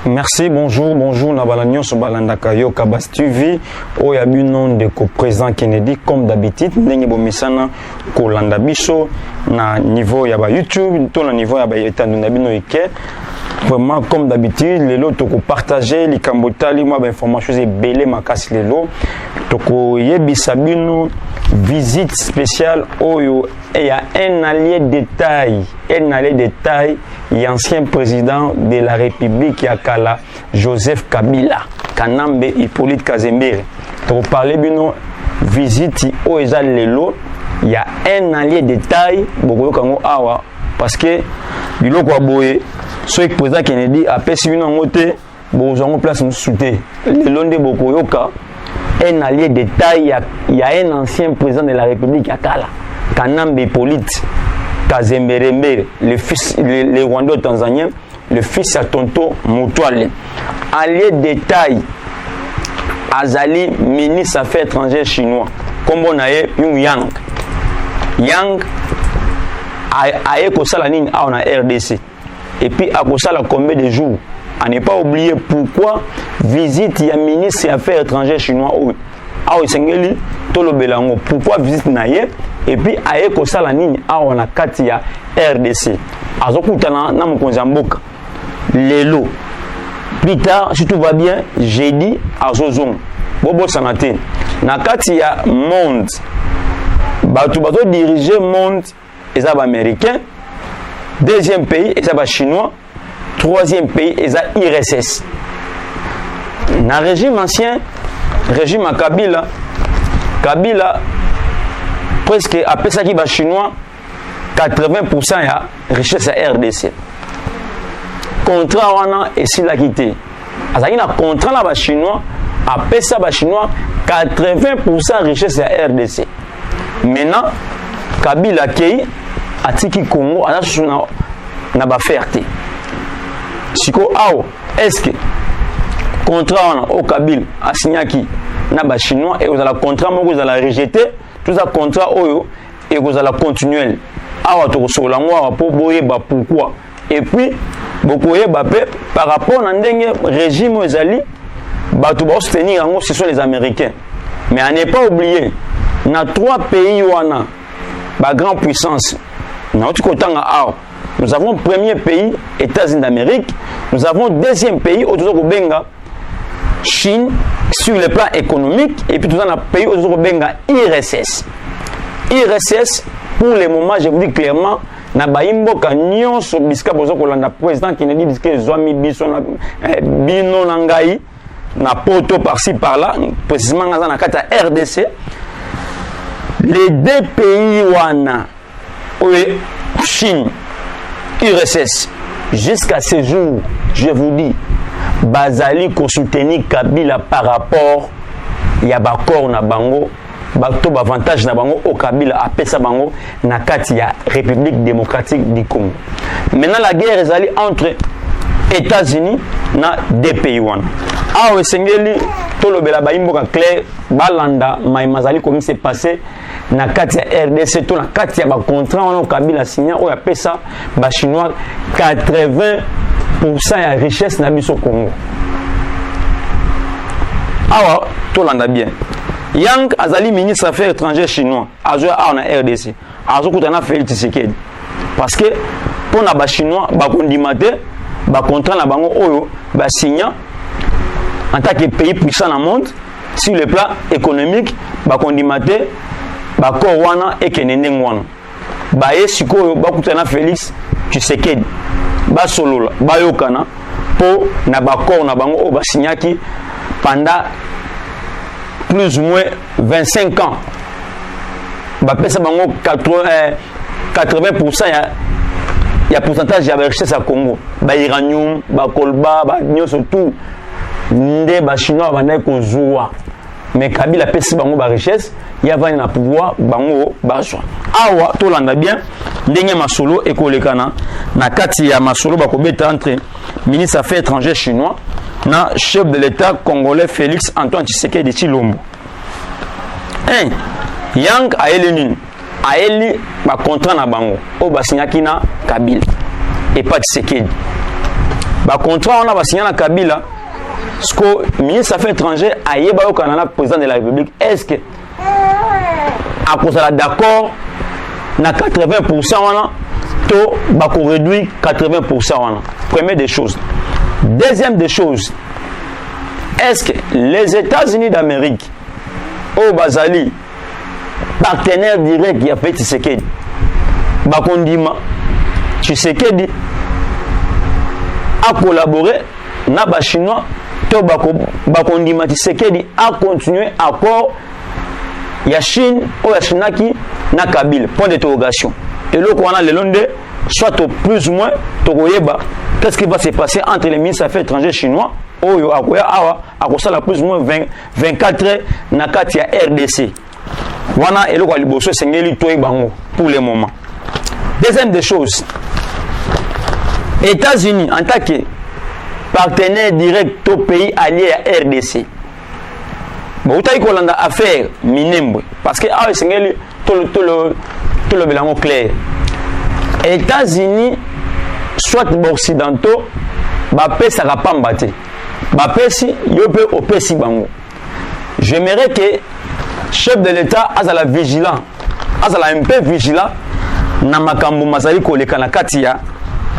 Merci, bonjour, Nabalanyo Sobalandakayo, Kabas TV, Oyabunon de co-président Kennedy, comme d'habitude, Nengi Bomisana, Kolanda Biso, na niveau Yaba YouTube, tout le niveau Yaba Etanunabino Ike. Vraiment, comme d'habitude, les lots, toko partager, les Kambotali, moi, information, c'est belé, ma casse les lots. Toko Yebisabino, visite spéciale, Oyo, et il y a un allié de taille, l'ancien président de la République Yakala, Joseph Kabila, Kanambe Hippolyte Kazembere. Toko parler bino, visite, Oyo, les lots, il y a un allié de taille, beaucoup de awa, parce que, bilo kwa boye, ceux qui président Kennedy a fait une montée, bon, on place nous souter. Le long de Bokoyoka, un allié de taille, il y a un ancien président de la République Yakala, Kanambe Hippolyte Kazembere, le fils, le Rwanda tanzanien, le fils à Tonto Moutouale. Allié de taille, Azali, ministre des Affaires étrangères chinois, comme on a eu Yang. Yang a écouté la ligne A en RDC. Et puis à cause de combien de jours, à ne pas oublier pourquoi visite il y a ministre des Affaires étrangères chinois pourquoi visite naie et puis à cause de la ligne A on a 4 ya RDC azokutana na mkonzamboka lelo plus tard si tout va bien jeudi azozong bobo sanate na 4 ya monde bato bato diriger monde les américains. Deuxième pays, c'est les Chinois. Troisième pays, c'est l'IRSS. Dans le régime ancien, régime à Kabila, presque après ça qui est chinois, 80% de richesse à RDC. Contrat wana et si la quitté. Il y a un contrat là chinois, après ça chinois, 80% de richesse à RDC. Maintenant, Kabila qui Atiki Congo n'a pas ferté. Siko ao est-ce que contrat au Kabila a signé qui n'a pas chinois et vous allez contrat vous allez rejeter tout ça contrat oyo et vous allez continuer awa to so la ngwa pour boyeba pourquoi et puis beaucoup yeba par rapport à ndenge régime ozali bato ba soutenir ngo ce sont les américains mais à ne pas oublier na 3 pays wana ba grande puissance. Nous avons premier pays, États-Unis d'Amérique. Nous avons deuxième pays, Chine, sur le plan économique. Et puis nous avons un pays, IRSS. IRSS, pour le moment, je vous dis clairement, na baimbo kanyon so biska bozo kolanda président Kennedy biska zoami biso na bino nangai na poto par-ci par-là, précisément dans la carte RDC. Les 2 pays wana oui, Chine, URSS, jusqu'à ce jour, je vous dis, Bazali ko soutenir Kabila par rapport, il y a bakor na bango, bato avantage na bango au Kabila apesa bango na kati ya République démocratique du Congo. Maintenant la guerre est allée entre États-Unis na 2 pays wana. Ah oui, sengeli tolobela baimbo ka clair balanda maimazali comme c'est passé na kati ya RDC to na kati ya ba contrat on Kabila signé o ya pesa ba chinois 80% ya richesse na biso Congo. Awa tolanda bien. Yang azali ministre des Affaires étrangères chinois azoya a na RDC azokutana Félix Tshisekedi parce que pour na ba chinois ba kondimate ba contrat na bango oyo ba signé en tant que pays puissant dans le monde, sur le plan économique, bakondimate, bakorwana et kenendengwana. Baye siko bakutana Félix Tshisekedi, basolola, bayokana, pour na bakor na bango o signaki pendant plus ou moins 25 ans. Ba pesa bango 80% ya pourcentage ya richesse à Congo. Ba uranium, ba colba, ba nyoso tout nde ba chinois banda kozwa. Mais Kabila pesa bango ba richesse, ya vani na pouvoir bango bazwa. Awa to landa bien ndenge masolo ekolekana na kati ya masolo bakobeta entre ministre affaires étrangères chinois na chef de l'état congolais Félix Antoine Tshisekedi Tshilombo. Yang aeli ba contrat na bango o ba signaki na Kabila et pas Tshisekedi. Ba contrat on a ba signé na Kabila ce que ministre affaires étrangères ayeba au Canada président de la République est-ce que à cause de d'accord na 80% wana to ba ko réduire 80% wana. Première des choses. Deuxième des choses, est-ce que les États-Unis d'Amérique au Bazali partenaire direct qui a fait Tshisekedi bakondima Tshisekedi a collaboré na ba chinois to bakondima Tshisekedi a continué accord ya Chine ou ya Chinaki na Kabila. Point d'interrogation. Et là qu'on a le long de soit au plus ou moins tokoyeba qu'est-ce qui va se passer entre les ministres affaires étrangères chinois oyo akoya awa akosala plus ou moins 24 heures na kati ya RDC. Wana eloko liboso sengeli toyi bango pour le moment. Deuxième des choses, États-Unis en tant que partenaire direct au pays allié à RDC. Bon, vous avez kolanda affaire Minembwe parce que awa sengeli tout le bilan clair. États-Unis soit occidentaux ba pesa ka pambate. Ba pesi yo pe opesi bango. J'aimerais que chef de l'État azala vigilant, azala un peu vigilant na makambo mazali koleka na kati ya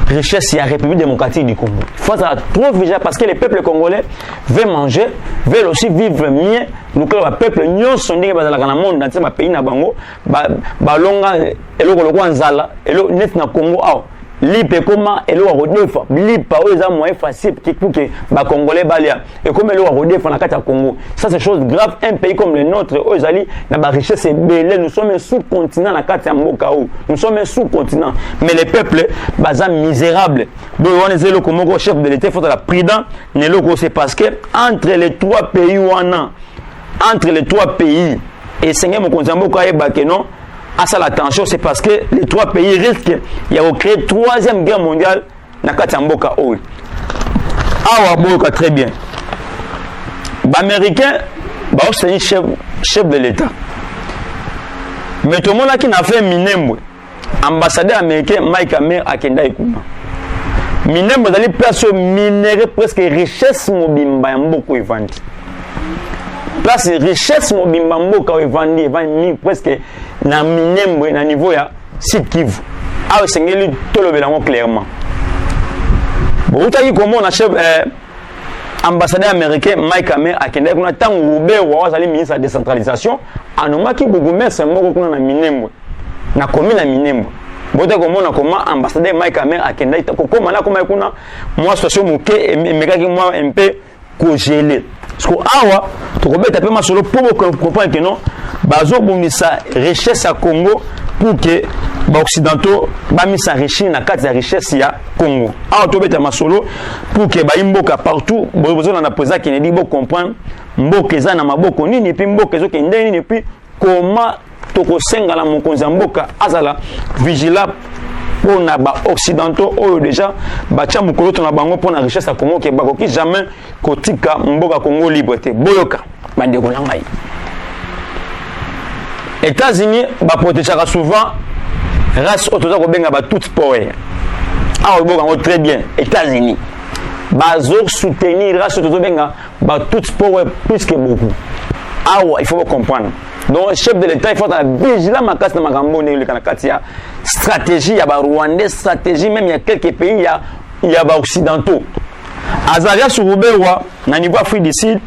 richesse ya République démocratique du Congo. Il faut être trop vigilant parce que les peuples congolais veulent manger, veulent aussi vivre mieux. Donc le peuple nyon sondé bazala kana monde na tsema pays na bango ba longa eloko lokwa nzala elo net na Congo aw lipe comment elo rodefa lipa oza moyen facile pour que ba congolais balia et comme elo rodefa na kati ya Congo. Ça c'est chose grave. Un pays comme le nôtre ozali na ba richesse belé, nous sommes un sous-continent na kati ya mboka o. Nous sommes un sous-continent mais les peuples baza misérables. Donc on est le Congo chef de l'État faut être prudent ne loko c'est parce que entre les trois pays et Seigneur mon konzambo ka yeba que non à ça l'attention c'est parce que les trois pays risquent il y a créé troisième guerre mondiale na kati ya mboka oyo. Awa boka très bien. Ba américain ba c'est chef de l'État. Mais tout le monde qui n'a fait Minembwe ambassadeur américain Mike Hammer akenda ikuma. Minembwe dali place minérale presque richesse mobimba ya mboko evandi. Place richesse mobimba mboka evandi presque na Minembwe na niveau ya Sud Kivu. Awa sengeli tolobela ngo clairement. Bon utaki comment na chef ambassadeur américain Mike Hammer akenda kuna tangu ubewa wazali ministre de décentralisation anomaki bourgmestre moko kuna na Minembwe na commune na Minembwe. Bote komona comment ambassadeur Mike Hammer akenda kokoma na koma kuna moi situation moke emekaki moi un peu congelé. Parce que awa tokobeta pe masolo pour comprendre que non bazo bomisa richesse à Congo pour que ba occidentaux ba misa richesse na kati ya richesse ya Congo. Awa tobeta masolo pour que ba imboka partout besoin na président qui ne dit bon comprendre mboka eza na maboko nini puis mboka ezo kende nini puis comment tokosenga la mokonzi mboka azala vigilant pour na ba occidentaux oyo déjà ba tia mukolo to na bango pour na richesse à Congo ke bakoki jamais kotika mboka Congo libre te boyoka bandeko na ngai. États-Unis ba protéger souvent race autoza ko benga ba toute power. Ah boka très bien États-Unis bazo soutenir race autoza benga ba toute power plus que beaucoup. Ah il faut comprendre. Donc le chef de l'État il faut être vigilant makas na makambo ne le kanakatia stratégie ya ba Rwandais stratégie même il y a quelques pays il y a ba occidentaux Azaria Surubewa na niveau Afrique du Sud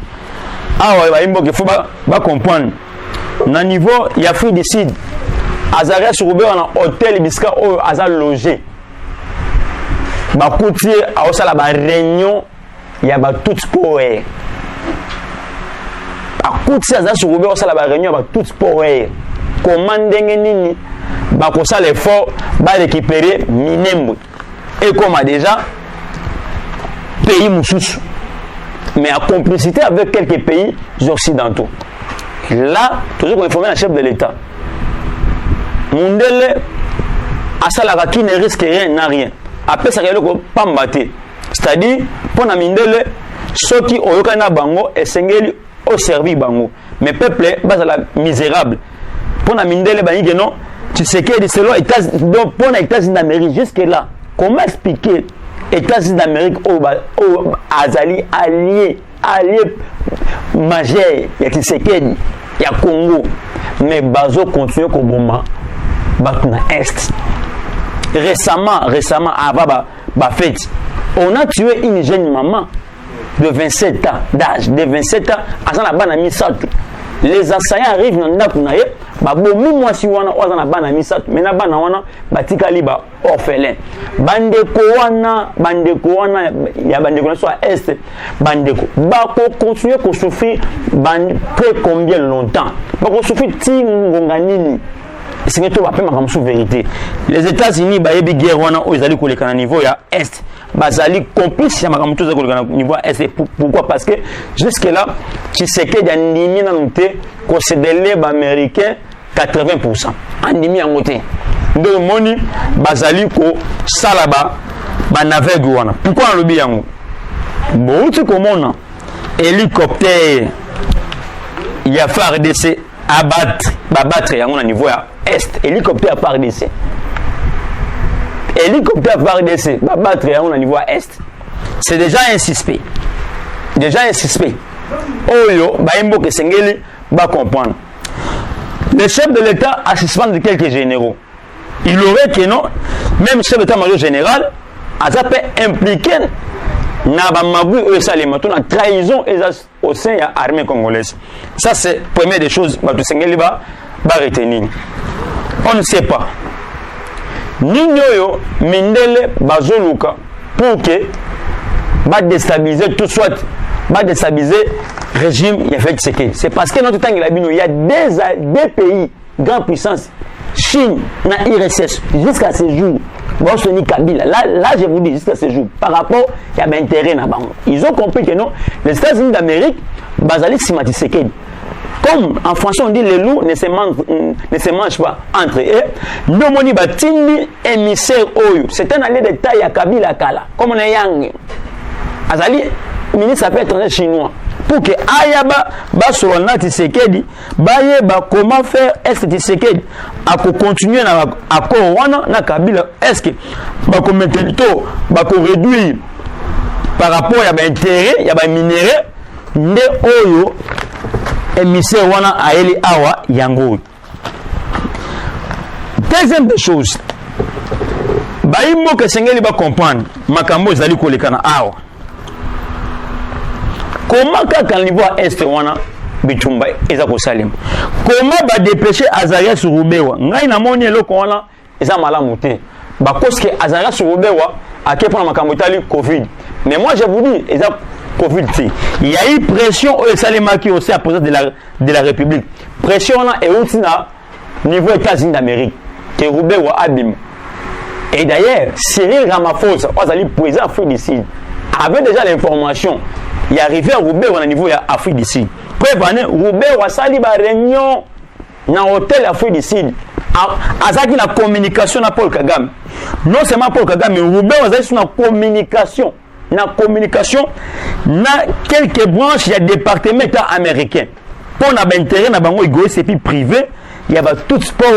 awa ba imbo que faut ba comprendre na niveau ya Afrique du Sud Azaria Surubewa na hôtel Biska o azal logé bakuti aosala ba réunion ya ba tout sport akuti aza surube osala ba réunion ba tout sport comment ndenge nini bakosala l'effort ba récupérer Minembwe et comme déjà pays mususu mais en complicité avec quelques pays occidentaux. Là, toujours informer le chef de l'État. Mundele asalaka qui ne risque rien n'a rien. Après ça ko pambaté. C'est-à-dire pour na Mindele ceux qui oyokana bango esengeli au servi bango. Mais peuple bazala misérable. Pour na Mindele bangi non, tu sais que selon États donc pour les États-Unis d'Amérique jusque là, comment expliquer États-Unis d'Amérique au azali allié majeur ya Tshisekedi ya Congo mais bazo continue ko bomba batna est récemment avant ba fête on a tué une jeune maman de 27 ans d'âge de 27 ans azana bana misatu les assaillants arrivent dans ndako na ye babomi mwasi wana ozana bana misatu mena bana wana batikali ba orphelin bandeko wana ya bandeko na so est bandeko bako continuer ko souffrir très combien longtemps bako souffrir tingonga nini c'est que ba pema comme vérité les États-Unis ba yebi guerre wana ozali ko lekana niveau ya est bazali complice ya makamto za ko lekana niveau est pourquoi parce que jusque là tu sais que d'animi na noté considérer ba américain 80% andimi en côté de moni bazali ko salaba ba naveg wana pourquoi lobi yango bon tu comment hélicoptère ya FARDC abattre yango na niveau ya est hélicoptère FARDC abattre yango na niveau ya est c'est déjà un suspect oyo baimbo ke sengeli ba comprendre le chef de l'État a suspendu quelques généraux. Il aurait que non, même chef d'état-major général, a été impliqué dans la trahison au sein de l'armée congolaise. Ça, c'est la première des choses que Sengeli va retenir. On ne sait pas. Ninyoyo, Mindele, Bazoluka, pour que va déstabiliser tout soit, va déstabiliser le régime, il a fait ce que c'est parce que notre temps il y a des pays grande puissance Chine na IRSS jusqu'à ce jour bon ce ni Kabila là je vous dis jusqu'à ce jour par rapport il y a intérêt na bango ils ont compris que non les États-Unis d'Amérique bazali Tshisekedi comme en français on dit les loups ne se mangent pas entre eux nous moni batindi émissaire oyo c'est un allié de taille à Kabila kala comme on est yang azali ministre affaires étrangères chinois pour que ayaba basolana Tshisekedi bayeba comment faire est Tshisekedi à continuer na accord wana na Kabila est-ce que ba ko maintenir to ba ko réduire par rapport ya ba intérêt ya ba minéraux nde oyo émissaire wana aeli awa yango. Deuxième des choses baimbo que sengeli ba comprendre makambo ezali kolekana awa comment quand niveau est wana bitumba eza ko salim comment ba dépêcher Azaria Surubewa ngai na moni eloko wana eza malamu te ba koske Azaria Surubewa akepa makambo tali Covid mais moi je vous dis eza Covid il y a eu pression au salimaki aussi à président de la République pression là et aussi na niveau États-Unis d'Amérique que Rubewa abim et d'ailleurs Cyril Ramaphosa azali président Afrique du Sud avait déjà l'information il arrivé à Roubaix au niveau de l'Afrique du Sud. Prévenez, Roubaix a sali ba réunion dans l'hôtel Afrique du Sud. Azaki la communication na Paul Kagame. Non seulement Paul Kagame, mais Roubaix a sur la communication. Na quelques branches, il y a des départements américains. Pour na intérêt na bango égoïste et puis privé, il y a tout sport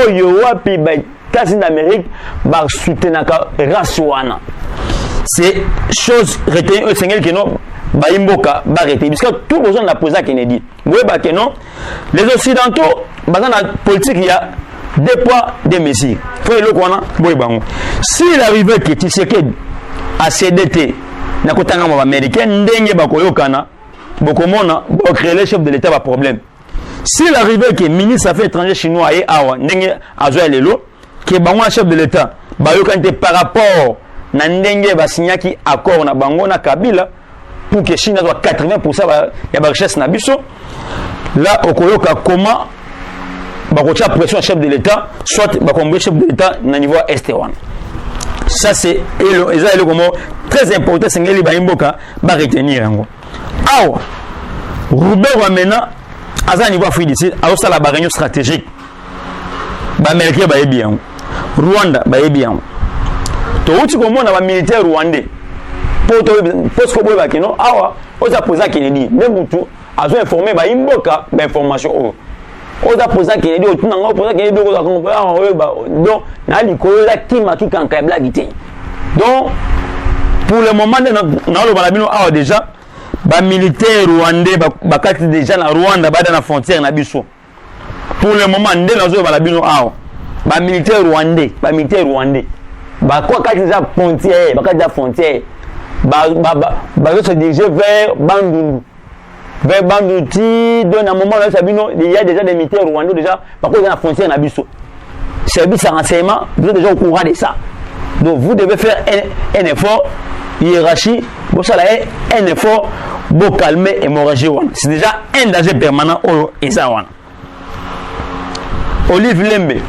oyo puis ba États-Unis d'Amérique ba soutenir race wana. C'est chose retenue au Seigneur que non baimboka barrete parce que tout besoin de la poser à Kennedy vous voyez que non les occidentaux dans la politique il y a deux poids deux mesures faut le qu'on boy bango s'il arrivait que Tshisekedi à CDT na kotanga mo américain ndenge bakoyokana bokomona bo créer le chef de l'état pas problème s'il arrivait que ministre affaires étrangères chinois et awa ndenge azoya lelo que bango chef de l'état bayokante par rapport na ndenge ba signaki accord na bango na Kabila pour que Chine soit 80% ya ba richesse na biso. Là okoyoka comment ba ko pression chef de l'état soit ba combattre chef de l'état na niveau est-1. Ça c'est très important, c'est que les Baimboka va retenir. Awa, Robert Wamena, à un niveau africain, à la réunion stratégique. Américain va bien, Rwanda va bien. Tout le monde a un militaire rwandais. Pour que vous ayez awa, vous avez posé Kennedy, même tout, à vous informer Baimboka d'information. On a posé Kennedy, on a posé Kennedy, on a donc, na likolo la kima ki kanka blague té. Donc pour le moment na lo balabino awa déjà ba militaire rwandais ba kati déjà na Rwanda ba dans la frontière na biso. Pour le moment ndé na zo balabino awa ba militaire rwandais ba quoi kati déjà frontière ba kati déjà frontière ba se diriger vers Bandundu. Vers Bandundu dans un moment là sabino il y a déjà des militaires rwandais déjà ba ko dans la frontière na biso. Service à renseignement, vous êtes déjà au courant de ça. Donc vous devez faire un effort, hiérarchie, pour ça un effort pour calmer l'hémorragie. C'est déjà un danger permanent au Esawan. Olive Lembe.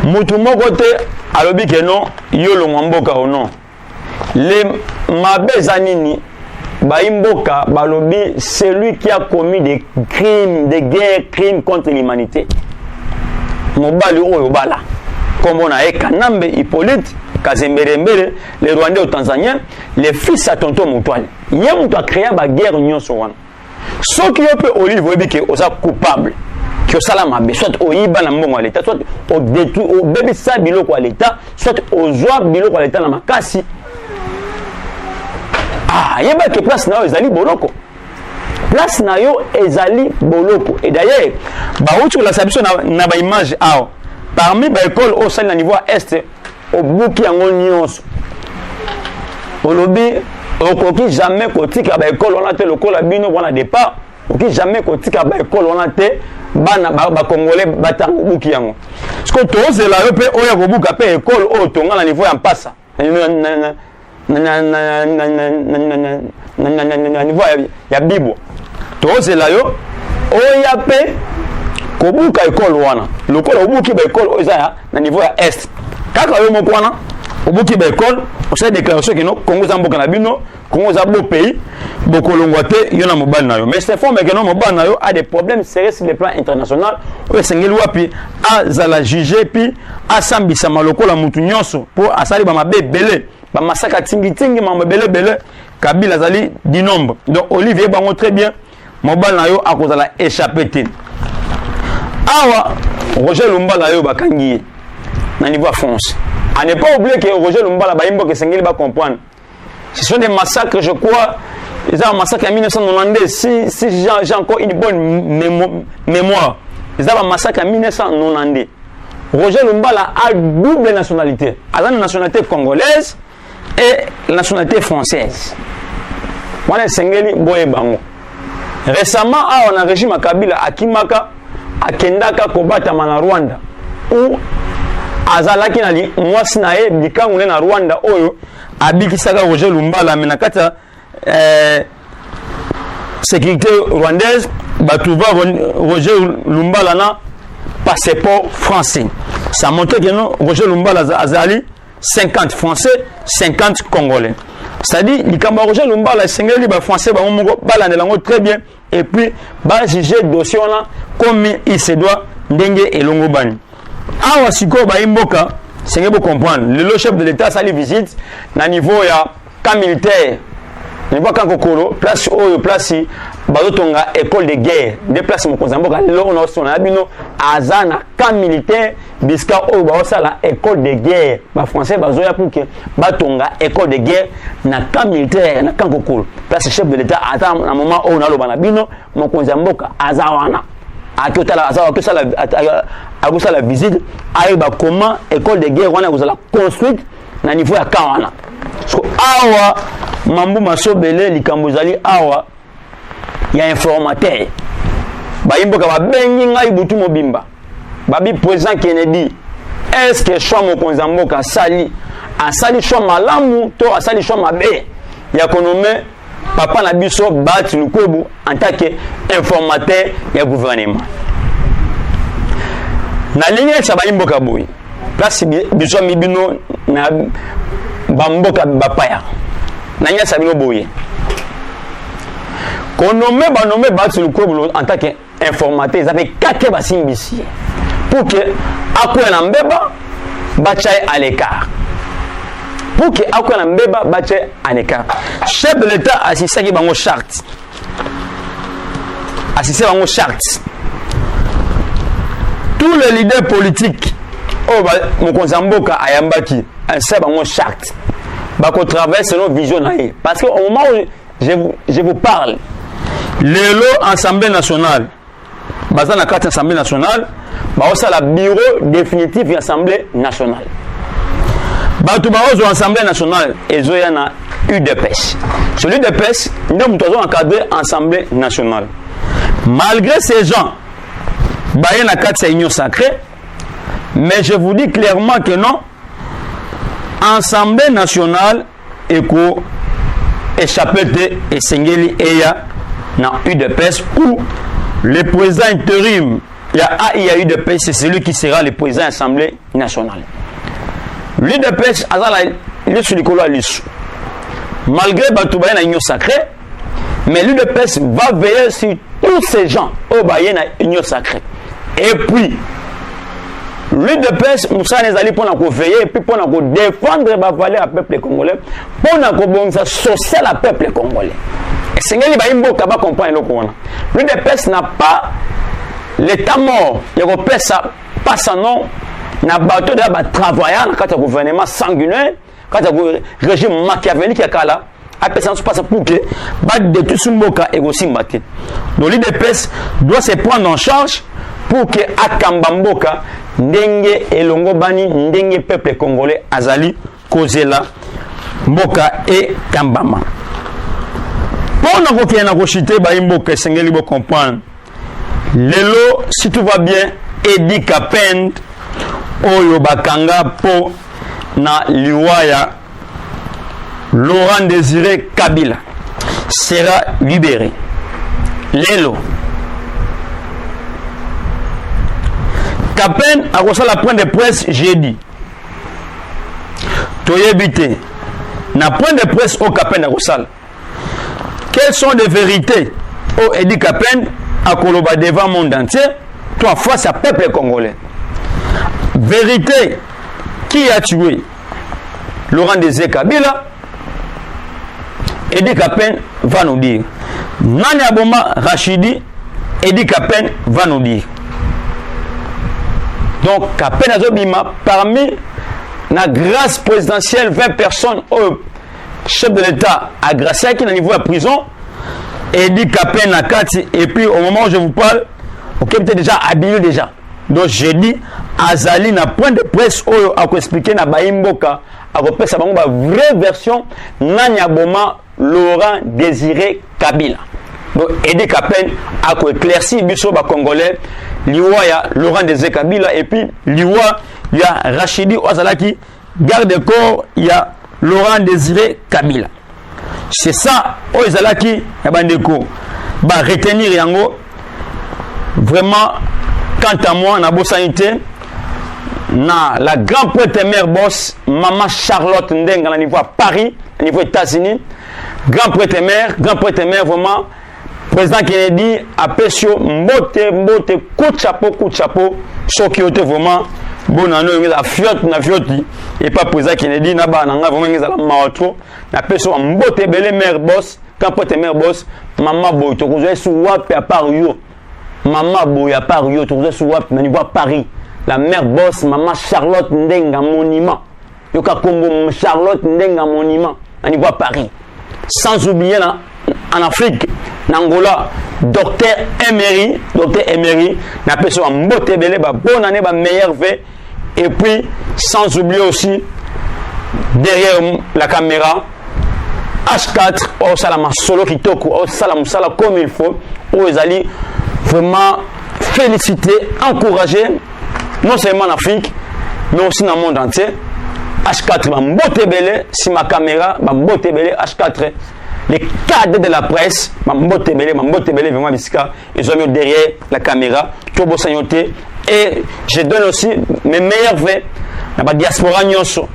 Moutoumou côté, à l'objet que non, yolo mwamboka ou non. Les mabezanini. Baimboka, Balobi, c'est lui qui a commis des crimes, des guerres, crimes contre l'humanité. Mobali Oyobala, comme on a Kanambe, Hippolyte, Kazemberembere, les Rwandais aux Tanzaniens, les fils à Tonton Moutouane. Il y a un créé la guerre union sur one. Ceux qui ont Olive Webi qui sont coupables, qui ont salamabé, soit au Iba Nambon à l'État, soit au détruit, au bébé sa biloko à l'État, soit au joie biloko à l'État dans ma casse. Ah, il y a que place na ezali boloko. Place na yo ezali boloko. Et d'ailleurs, ba outu la sabiso na ba image ao. Parmi ba école au sein na niveau est au buki yango nyonso. Olobi okoki jamais kotika ba école on a te lokola bino wana départ. Okoki jamais kotika ba école on a te bana ba congolais batango buki yango. Parce que toze la yo pe oya ko buka pe école o tonga na niveau ya mpasa. Niveau ya bibo toze la yo oya pe kobuka école wana lokola obuki ba école oza na niveau ya est kaka yo moko wana obuki ba école osa déclaration que no Congo za mboka na bino Congo za beau pays bokolongwa te yo na mobali na yo mais c'est fort mais que no mobali na yo a des problèmes sérieux sur le plan international o sengeli wapi azala juger puis asambisa malokola mutu nyonso pour asali ba mabe belé ba masaka tingi mabe belé Kabila zali du nombre. Donc Olivier bango très bien mobile na yo akozala échappé te. Awa Roger Lumbala yo bakangi na niveau France. À ne pas oublier que Roger Lumbala ba imbo que sengeli ba comprendre. Ce sont des massacres je crois ils ont massacre en 1992 si j'ai encore une bonne mémoire. Ils ont massacre en 1992. Roger Lumbala a double nationalité. A la nationalité congolaise et la nationalité française. Wana sengeli boye bango. Récemment, on a régime à Kabila akimaka akendaka kobata na Rwanda ou azalaki na mwasi na ye bikangu na Rwanda oyo abikisaka Roger Lumbala menakata sécurité rwandaise batouva Roger Lumbala na passeport français. Ça montre que non Roger Lumbala azali 50 français, 50 congolais. C'est-à-dire, les Roger Lumbala, les français, ils très bien. Et puis, ils juger le dossier comme il se doit, Ndenge et Longobani. Awa Siko, Imboka, c'est pour comprendre. Le chef de l'État, ça les visite, à niveau camp militaire, niveau Kankokoro, place où, place Bazotonga, école de guerre, déplace mon Kozamboka, l'on son abino, Azana, camp militaire, Biska, ou la école de guerre. Les Français, Bazoya pour que Batonga, école de guerre, na camp militaire, na Kankokoro, place chef de l'État, à un moment où on a le banabino, mon Kozamboka, Azawana. À la visite, à comment école de guerre, on a construite, na niveau ya Kawana. Awa, Mambu Masobele, Likambozali, Awa, il y a un informateur. Baimboka ba bengi ngai butu mobimba. Babi président Kennedy. est-ce que choix mokonzi mboka asali choix malamu to asali choix mabe ya konomé papa na biso Bahati Lukwebo en tant que informateur ya gouvernement na ligne ça ba mboka boy place biso mibino na bamboka bapaya na nya sabino boye konomé ba nommé Bahati Lukwebo en tant que informateur ils avaient kake basimbisi pour que akoya na mbeba bachaye à l'écart pour que akoya na mbeba bachaye à l'écart chef de l'état assisté bango charte tous les leaders politiques oh mokonzi mboka ayambaki assisté bango charte bako travailler selon vision naie parce que au moment où je vous parle lelo assemblée nationale basé na carte assemblée nationale baosa la bureau définitif de l'Assemblée nationale. Bato baozo Assemblée nationale ezoya na UDPS. Celui de l'UDPS, nous avons encadré Assemblée nationale. Malgré ces gens, baye na carte union sacrée, mais je vous dis clairement que non. Assemblée nationale eko échappé de Sengeli Eya na UDPS où le président intérim il y a eu de paix, c'est celui qui sera le président de l'Assemblée nationale. Lui de paix, il est sur le colo à l'issue. Malgré Batoubaye na union sacrée, mais lui de paix va veiller sur tous ces gens au Baye na union sacrée. Et puis, lui de paix, Moussa Nezali pour nous veiller et puis pour nous défendre la valeur du peuple congolais, pour nous social le peuple congolais. Et c'est ce que nous devons comprendre. Lui de paix n'a pas l'état mort, il repère ça, pas son nom, n'a bateau de travailler dans le gouvernement sanguinaire, quand le régime machiavélique est là, après ça se passe pour que de tout ce monde est aussi maté. Donc l'IDPS doit se prendre en charge pour que Akambamboka, Ndenge et Longobani, Ndenge peuple congolais, Azali, Kozela, Mboka et Kambama. Pour nous qui est chité, Mboka, Sengeli, vous comprendre. Lelo, si tout va bien, Edi Kapend, Oyo Bakanga, Po, na Liwaya, Laurent Désiré Kabila sera libéré. Lelo. Kapend a reçu la point de presse jeudi. Toyebite. Na point de presse au Kapend a reçu. Quelles sont les vérités au Edi Kapend à Koloba devant le monde entier, toi face à peuple congolais. Vérité, qui a tué Laurent Désiré Kabila? Edi Kapend va nous dire. Nani Aboma Rachidi, Edi Kapend va nous dire. Donc, Kapend Azobima, parmi la grâce présidentielle, 20 personnes au chef de l'État à Gracia qui est au niveau de la prison. Edi Kapend na kati et puis au moment où je vous parle ok peut-être déjà habillé déjà donc j'ai dit Azali na point de presse oyo a expliquer na Baimboka a repesa bango ba vraie version Nanya Boma Laurent Désiré Kabila donc Edi Kapend a éclairci biso ba congolais liwa ya Laurent Désiré Kabila et puis liwa ya Rachidi Ozalaki garde corps ya Laurent Désiré Kabila. C'est ça, Ozalaki, Yabandeko, va retenir Yango. Vraiment, quant à moi, na Bossanité, na la grande prêtre mère boss, Maman Charlotte Ndenga, au niveau à Paris, au niveau des États-Unis, grand prêtre mère, vraiment, président Kennedy, a Pessio, Mbote, coup de chapeau, ce qui était vraiment. Bon, on a la fiotte, et pas président Kennedy, n'a pas vraiment la maotro, n'a pas sur un botte belé mère boss, quand pote mère boss, maman boy, tu vous sous wap à part yo, maman boy à part yo, tu vous sous wap, mais niveau Paris, la mère boss, maman Charlotte Ndenga monument, yoka Congo Charlotte Ndenga monument, à niveau Paris, sans oublier là, en Afrique, en Angola, docteur Emery, n'a pas sur un botte belé, bonne année, meilleur fait. Et puis, sans oublier aussi, derrière la caméra, H4, au Salama Solo Kitoko, au Salam Sala comme il faut, où ils allaient vraiment féliciter, encourager, non seulement l'Afrique, mais aussi dans le monde entier. H4, Bambote Belé, si ma caméra, Bambote Belé, H4. Les cadres de la presse, Bambote Belé, vraiment Bisika, ils ont mis derrière la caméra, Tobo Sanyote. Et je donne aussi mes meilleurs vœux dans la diaspora Nyonso.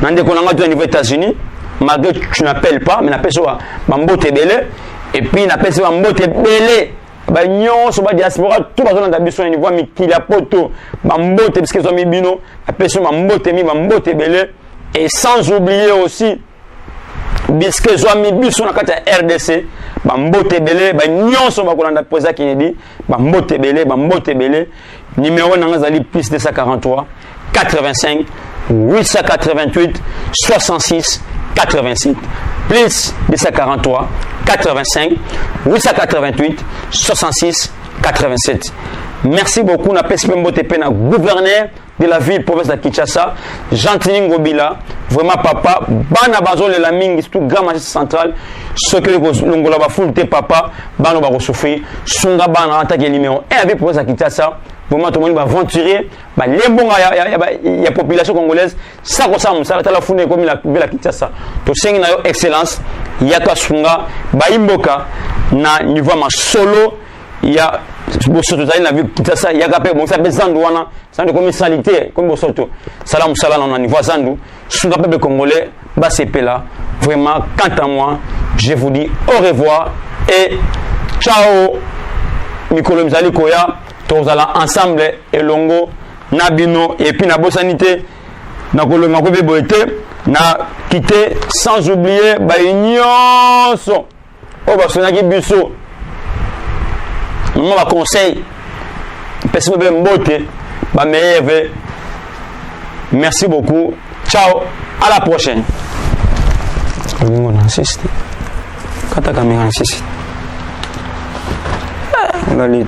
Dans les niveau États-Unis, malgré que tu n'appelles pas, mais n'appelle ça Bambote Belé, et puis n'appelle ça Bambote Belé. Nyonso ba diaspora tout bazona na biso niveau mikili poto Bambote parce qu'ils ont mis bino appelle ça Bambote Belé, et sans oublier aussi bisque zo mi biso na kata RDC Bambote Belé nyonso ba kolanda posa Kennedy Bambote Belé numéro na ngazali plus 243 85 888 66 87 plus 243 85 888 66 87. Merci beaucoup. Na pesi Mbote Pena, gouverneur de la ville province de Kinshasa, Jean-Tini Ngobila, vraiment papa, bana bazole la mingi, surtout grand magistrat central, ce que l'ongola ba fulte papa, bano ba souffrir, sunga bana attaque numéro 1 avec province de Kinshasa. Vraiment tout le monde va aventurer, bah lembonga ya population congolaise, ça comme ça musala tala fune comme la ville à Kinshasa. To sengi na yo excellence, yaka sunga ba imboka na niveau ma solo ya bosoto zali na ville Kinshasa yaka pe bon ça bezandu wana, ça de commercialité comme bosoto. Salam salam na niveau zandu, sunga peuple congolais ba sepela. Vraiment quant à moi, je vous dis au revoir et ciao. Mikolo Mzali Koya. Tous allons ensemble et longo nabino et puis na bosanité na kolonga ko beboete na quitter sans oublier ba nyonso o ba sonaki biso moi ba conseil personne be mbote ba meilleur. Merci beaucoup, ciao, à la prochaine. On insiste. Kata caméra insiste. On a les